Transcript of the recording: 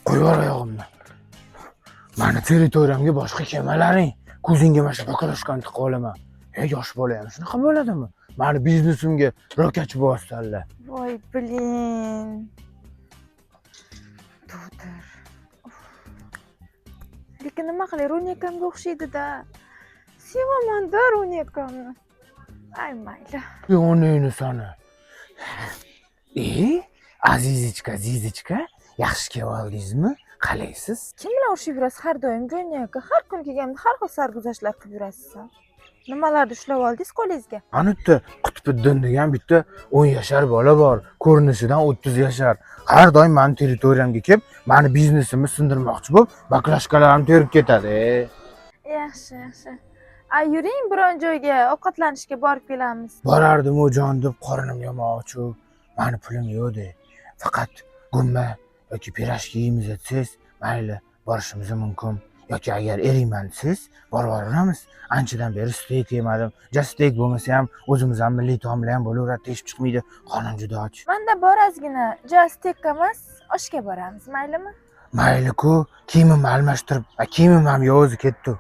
Qo'yib oyog'imni. Mani territoriyamga boshqa kelmalaring. Ko'zingga mana shu baklashkani tiqib olaman. Yosh bola ham shunaqa bo'ladimi? Mani biznesimga ro'kach bosdilar. Voy, blin. To'tir. Lekin nima qilay, Ro'nekamga o'xshaydi-da. Sevaman-da Ro'nekamni. Ay, mayli. Yoningni sana. Azizichka, yaxshi keldingizmi? Qalaysiz? Kim bilan urushib yurasiz har doim Ro'neka? Har kun kelganda har xil sarguzashtlar qilib yurasiz. Nimalarni ushlab oldingiz qo'lingizga? Ana bitta Qutbiddin degan bitta 10 yashar bola bor. Ko'rinishidan 30 yashar. Har doim meni territoriyamga kelib, meni biznesimni sindirmoqchi bo'lib, baklashkalarimni terib ketadi. Yaxshi. Ay, yuring biron joyga ovqatlanishga borib kelamiz. Borardim o'jon deb qorinim yomoqchi. Meni pulim yo'q-da. Faqat gumma yoki pirashka yeymiz desangiz, mayli, borishimiz mumkin. Yoki agar eriyman desangiz, boraveramiz. Anchadan beri steak yemadim. Steak bo'lmasa ham o'zimizning milliy taomlar ham bo'laveradi, teshib chiqmaydi. Qonim juda och. Menda bor ozgina, steak emas, oshga boramiz, maylimi? Mayli-ku, kiyimimni almashtirib, kiyimim ham yo'zi ketdi.